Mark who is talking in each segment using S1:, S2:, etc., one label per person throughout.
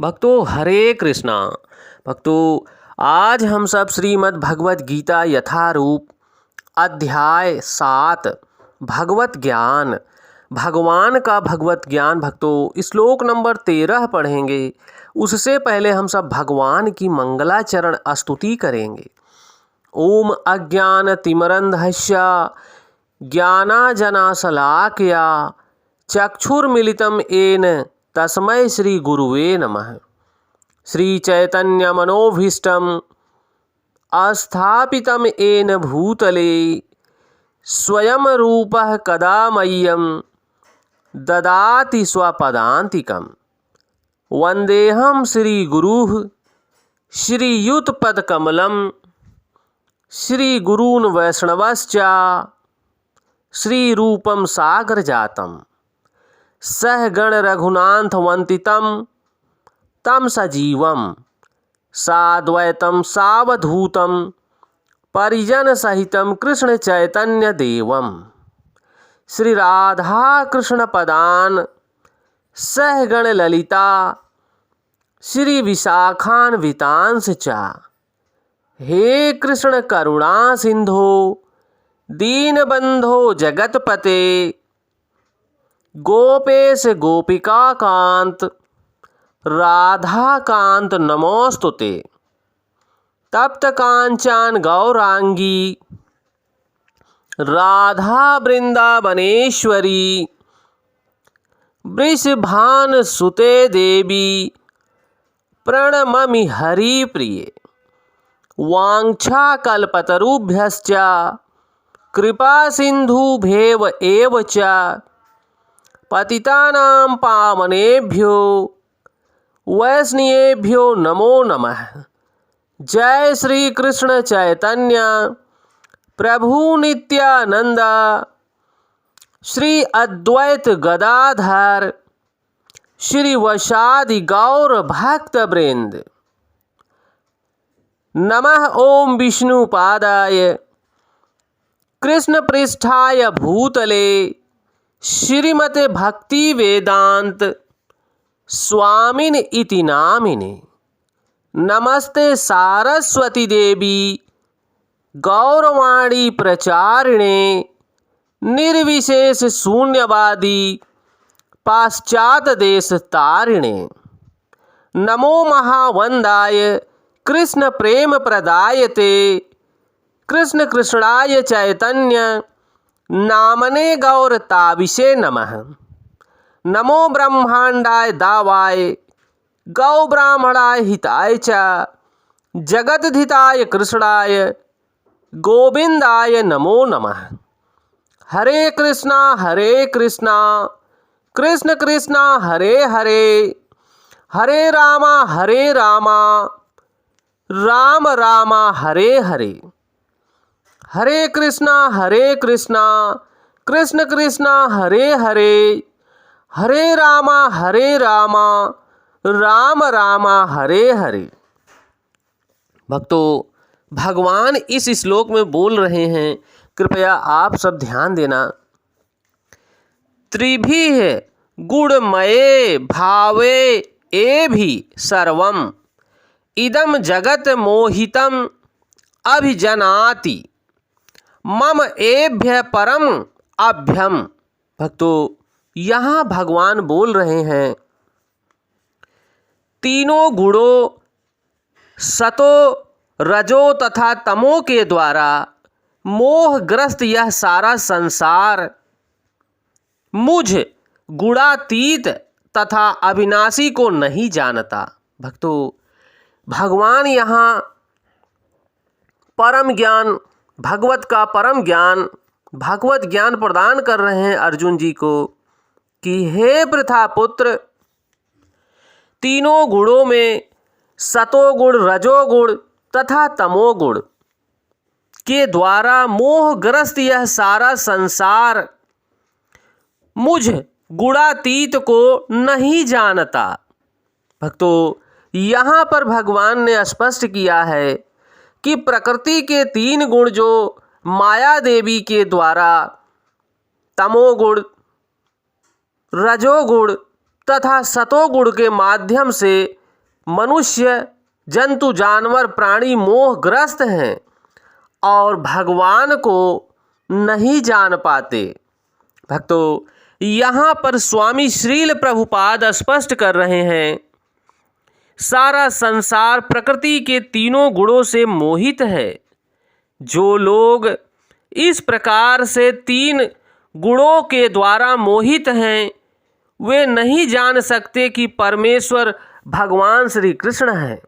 S1: भक्तों हरे कृष्णा। भक्तों आज हम सब श्रीमद् भगवत गीता यथारूप अध्याय 7 भगवत ज्ञान, भगवान का भगवत ज्ञान भक्तों श्लोक नंबर 13 पढ़ेंगे। उससे पहले हम सब भगवान की मंगलाचरण स्तुति करेंगे। ओम अज्ञानतिमिरन्धस्य ज्ञानांजनशलाकया चक्षुर्मिलितं येन तस्मै श्री गुरुवे नमः। श्री चैतन्य मनोभीष्टं स्थापितं येन भूतले स्वयं रूपः कदा मह्यं ददाति स्वपदान्तिकं। वन्देऽहं श्रीगुरुः श्रीयुतपदकमलं श्रीगुरून् वैष्णवश्च श्रीरूपं सागरजातं सहगण रघुनाथवन्दितं तं सजीवं साद्वैतं सावधूतं परिजनसहितं कृष्ण चैतन्य देवं श्री राधा कृष्ण पदान् सहगण ललिता श्री विशाखान्वितांश्च च। हे कृष्ण करुणा सिंधो दीनबंधो जगतपते गोपेश गोपिका कांत राधा कांत नमोस्तुते। तप्त कांचन गौरांगी राधा वृंदावनेश्वरी वृषभान सुते देवी प्रणममि हरिप्रिये। वाञ्छाकल्पतरुभ्यश्च कृपा सिन्धुभ्येव एव च पतितानां पावनेभ्यो वैष्णवेभ्यो नमो नमः। जय श्री कृष्ण चैतन्य प्रभु नित्यानंद श्री अद्वैत गदाधर श्री वशादि गौर भक्त वृंद। नमः ओम विष्णुपादाय कृष्ण पृष्ठाय भूतले श्रीमते भक्ति वेदांत स्वामिन इति नामिने। नमस्ते सारस्वती देवी गौरवाणी प्रचारिणे निर्विशेष शून्यवादी पाश्चात देश तारिणे। नमो महावंदाय कृष्ण प्रेम प्रदायते कृष्ण कृष्णाय चैतन्य नामने गौरताविषे नमः। नमो ब्रह्मांडाय दावाय गौ ब्राह्मणाय हिताय च जगद्धिताय कृष्णाय गोविंदाय नमो नमः। हरे कृष्णा कृष्ण कृष्णा हरे हरे हरे रामा राम राम हरे हरे। हरे कृष्णा कृष्ण कृष्णा हरे हरे हरे राम राम राम हरे हरे। भक्तों भगवान इस श्लोक में बोल रहे हैं, कृपया आप सब ध्यान देना। त्रिभिः गुणमये भावे एभि सर्वम् इदं जगत मोहितम् अभिजानाति मम एभ्य परम अभ्यम। भक्तों यहाँ भगवान बोल रहे हैं, तीनों गुणों सतो रजो तथा तमो के द्वारा मोहग्रस्त यह सारा संसार मुझ गुणातीत तथा अविनाशी को नहीं जानता। भक्तों भगवान यहाँ परम ज्ञान भगवत का परम ज्ञान भगवत ज्ञान प्रदान कर रहे हैं अर्जुन जी को कि हे पृथा पुत्र, तीनों गुणों में सतोगुण रजोगुण तथा तमोगुण के द्वारा मोहग्रस्त यह सारा संसार मुझ गुणातीत को नहीं जानता। भक्तों यहाँ पर भगवान ने स्पष्ट किया है कि प्रकृति के तीन गुण जो माया देवी के द्वारा तमोगुण रजोगुण तथा सतोगुण के माध्यम से मनुष्य, जंतु, जानवर, प्राणी मोहग्रस्त हैं और भगवान को नहीं जान पाते। भक्तों, यहाँ पर स्वामी श्रील प्रभुपाद स्पष्ट कर रहे हैं, सारा संसार प्रकृति के तीनों गुणों से मोहित है। जो लोग इस प्रकार से तीन गुणों के द्वारा मोहित हैं, वे नहीं जान सकते कि परमेश्वर भगवान श्री कृष्ण हैं,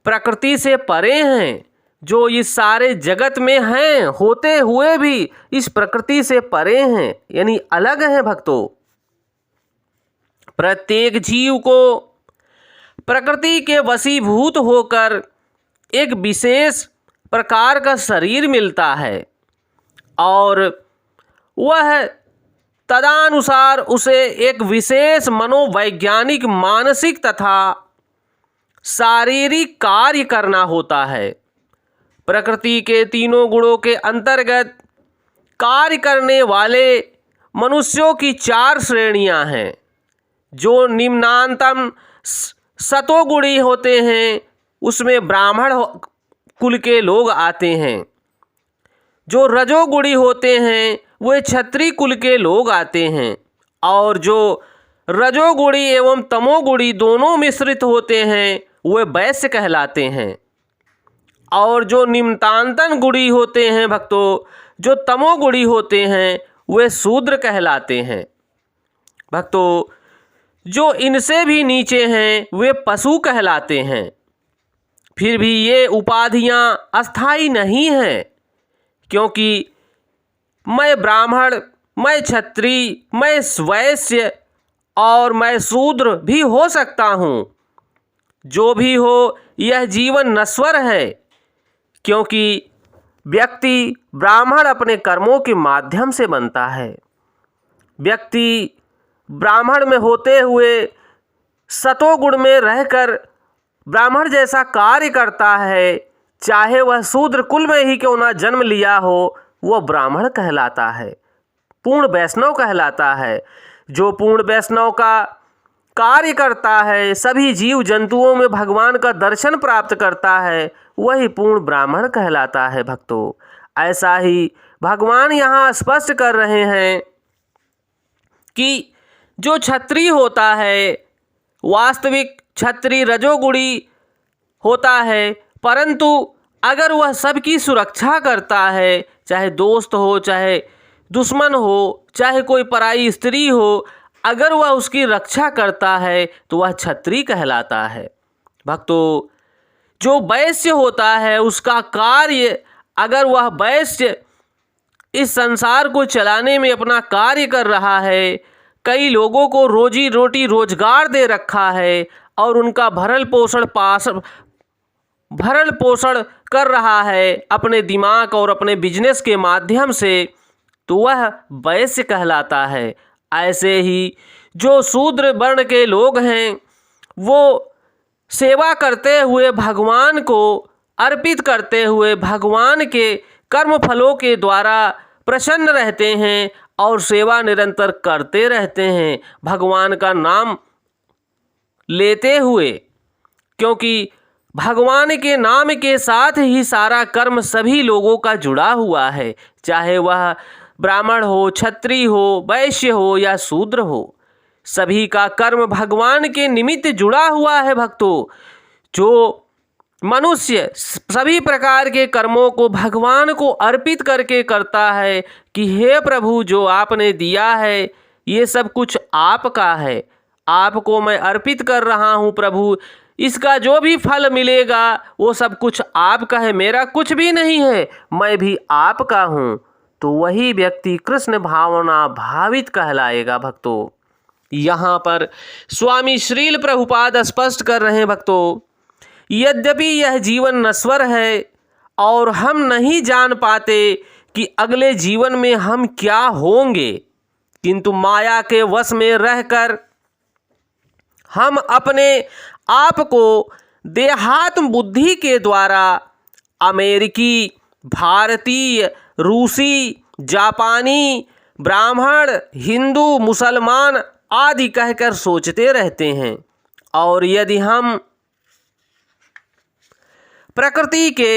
S1: प्रकृति से परे हैं, जो इस सारे जगत में हैं होते हुए भी इस प्रकृति से परे हैं, यानी अलग हैं। भक्तों, प्रत्येक जीव को प्रकृति के वशीभूत होकर एक विशेष प्रकार का शरीर मिलता है और वह तदनुसार उसे एक विशेष मनोवैज्ञानिक, मानसिक तथा शारीरिक कार्य करना होता है। प्रकृति के तीनों गुणों के अंतर्गत कार्य करने वाले मनुष्यों की चार श्रेणियां हैं। जो निम्नांतम सतोगुणी होते हैं, उसमें ब्राह्मण कुल के लोग आते हैं। जो रजोगुणी होते हैं, वे क्षत्रिय कुल के लोग आते हैं। और जो रजोगुणी एवं तमोगुणी दोनों मिश्रित होते हैं, वे वैश्य कहलाते हैं। और जो निम्नांतन गुणी होते हैं भक्तों, जो तमोगुणी होते हैं, वे शूद्र कहलाते हैं। भक्तों, जो इनसे भी नीचे हैं, वे पशु कहलाते हैं। फिर भी ये उपाधियां अस्थायी नहीं हैं, क्योंकि मैं ब्राह्मण, मैं क्षत्रिय, मैं वैश्य और मैं शूद्र भी हो सकता हूँ। जो भी हो, यह जीवन नश्वर है, क्योंकि व्यक्ति ब्राह्मण अपने कर्मों के माध्यम से बनता है। व्यक्ति ब्राह्मण में होते हुए सतोगुण में रहकर ब्राह्मण जैसा कार्य करता है, चाहे वह शूद्र कुल में ही क्यों ना जन्म लिया हो, वह ब्राह्मण कहलाता है, पूर्ण वैष्णव कहलाता है। जो पूर्ण वैष्णव का कार्य करता है, सभी जीव जंतुओं में भगवान का दर्शन प्राप्त करता है, वही पूर्ण ब्राह्मण कहलाता है। भक्तों, ऐसा ही भगवान यहाँ स्पष्ट कर रहे हैं कि जो क्षत्रिय होता है, वास्तविक क्षत्रिय रजोगुणी होता है, परंतु अगर वह सबकी सुरक्षा करता है, चाहे दोस्त हो, चाहे दुश्मन हो, चाहे कोई पराई स्त्री हो, अगर वह उसकी रक्षा करता है तो वह क्षत्रिय कहलाता है। भक्तों, जो वैश्य होता है, उसका कार्य, अगर वह वैश्य इस संसार को चलाने में अपना कार्य कर रहा है, कई लोगों को रोजी रोटी रोजगार दे रखा है और उनका भरण पोषण कर रहा है अपने दिमाग और अपने बिजनेस के माध्यम से, तो वह वैश्य कहलाता है। ऐसे ही जो शूद्र वर्ण के लोग हैं, वो सेवा करते हुए, भगवान को अर्पित करते हुए, भगवान के कर्म फलों के द्वारा प्रसन्न रहते हैं और सेवा निरंतर करते रहते हैं, भगवान का नाम लेते हुए। क्योंकि भगवान के नाम के साथ ही सारा कर्म सभी लोगों का जुड़ा हुआ है, चाहे वह ब्राह्मण हो, क्षत्रिय हो, वैश्य हो या शूद्र हो, सभी का कर्म भगवान के निमित्त जुड़ा हुआ है। भक्तों, जो मनुष्य सभी प्रकार के कर्मों को भगवान को अर्पित करके करता है कि हे प्रभु, जो आपने दिया है ये सब कुछ आपका है, आपको मैं अर्पित कर रहा हूँ प्रभु, इसका जो भी फल मिलेगा वो सब कुछ आपका है, मेरा कुछ भी नहीं है, मैं भी आपका हूँ, तो वही व्यक्ति कृष्ण भावना भावित कहलाएगा। भक्तों, यहाँ पर स्वामी श्रील प्रभुपाद स्पष्ट कर रहे हैं भक्तों, यद्यपि यह जीवन नश्वर है और हम नहीं जान पाते कि अगले जीवन में हम क्या होंगे, किंतु माया के वश में रहकर हम अपने आप को देहात्म बुद्धि के द्वारा अमेरिकी, भारतीय, रूसी, जापानी, ब्राह्मण, हिंदू, मुसलमान आदि कहकर सोचते रहते हैं और यदि हम प्रकृति के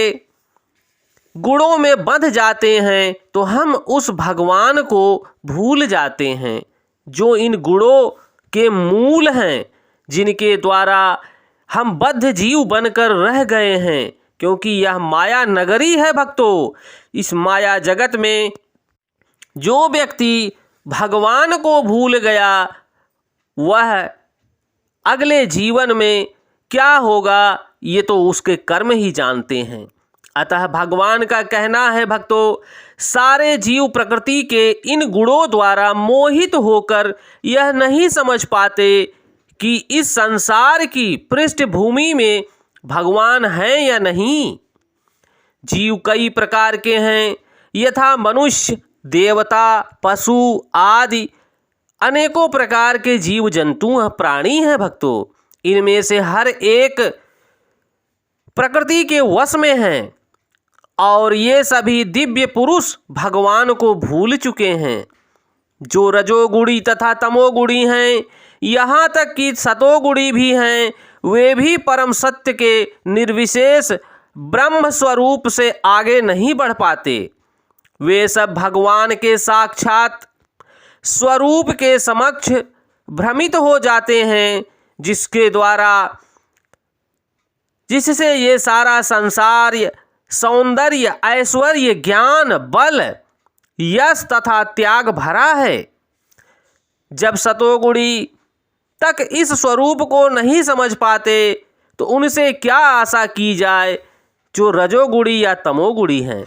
S1: गुणों में बंध जाते हैं तो हम उस भगवान को भूल जाते हैं जो इन गुणों के मूल हैं, जिनके द्वारा हम बद्ध जीव बनकर रह गए हैं। क्योंकि यह माया नगरी है भक्तों। इस माया जगत में जो व्यक्ति भगवान को भूल गया वह अगले जीवन में क्या होगा ये तो उसके कर्म ही जानते हैं। अतः भगवान का कहना है भक्तों, सारे जीव प्रकृति के इन गुणों द्वारा मोहित होकर यह नहीं समझ पाते कि इस संसार की पृष्ठभूमि में भगवान है या नहीं। जीव कई प्रकार के हैं, यथा मनुष्य, देवता, पशु आदि अनेकों प्रकार के जीव जंतु प्राणी हैं भक्तों। इनमें से हर एक प्रकृति के वश में हैं और ये सभी दिव्य पुरुष भगवान को भूल चुके हैं। जो रजोगुणी तथा तमोगुणी हैं, यहाँ तक कि सतोगुणी भी हैं, वे भी परम सत्य के निर्विशेष ब्रह्म स्वरूप से आगे नहीं बढ़ पाते। वे सब भगवान के साक्षात स्वरूप के समक्ष भ्रमित हो जाते हैं, जिससे ये सारा संसार सौंदर्य, ऐश्वर्य, ज्ञान, बल, यश तथा त्याग भरा है। जब सतोगुणी तक इस स्वरूप को नहीं समझ पाते तो उनसे क्या आशा की जाए जो रजोगुणी या तमोगुणी हैं।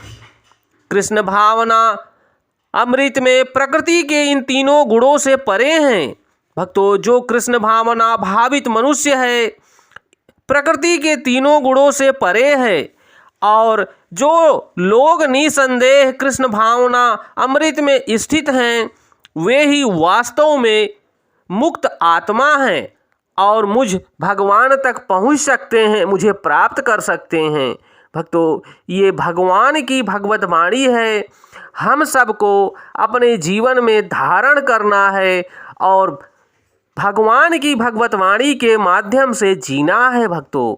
S1: कृष्ण भावना अमृत में प्रकृति के इन तीनों गुणों से परे हैं भक्तों। जो कृष्ण भावना भावित मनुष्य है प्रकृति के तीनों गुणों से परे है, और जो लोग निसंदेह कृष्ण भावना अमृत में स्थित हैं वे ही वास्तव में मुक्त आत्मा हैं और मुझ भगवान तक पहुंच सकते हैं, मुझे प्राप्त कर सकते हैं। भक्तों, ये भगवान की भगवत वाणी है, हम सबको अपने जीवन में धारण करना है और भगवान की भगवत वाणी के माध्यम से जीना है भक्तों।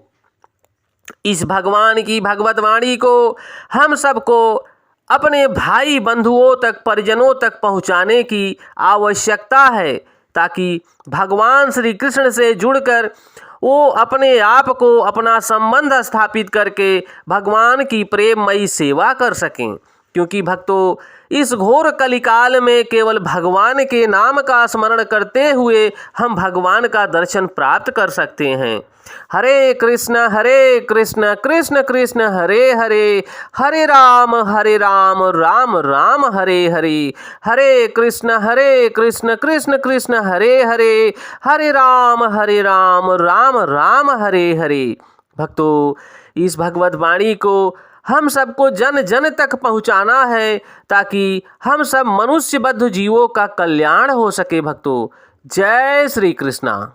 S1: इस भगवान की भगवत वाणी को हम सबको अपने भाई बंधुओं तक, परिजनों तक पहुंचाने की आवश्यकता है, ताकि भगवान श्री कृष्ण से जुड़कर वो अपने आप को, अपना संबंध स्थापित करके भगवान की प्रेममयी सेवा कर सकें। क्योंकि भक्तों, इस घोर कलिकाल में केवल भगवान के नाम का स्मरण करते हुए हम भगवान का दर्शन प्राप्त कर सकते हैं। हरे कृष्ण कृष्ण कृष्ण हरे हरे, हरे राम राम राम हरे हरे, हरे कृष्ण कृष्ण कृष्ण हरे हरे, हरे राम राम राम हरे हरे। भक्तों, इस भगवत वाणी को हम सबको जन जन तक पहुंचाना है ताकि हम सब मनुष्य बद्ध जीवों का कल्याण हो सके भक्तों। जय श्री कृष्णा।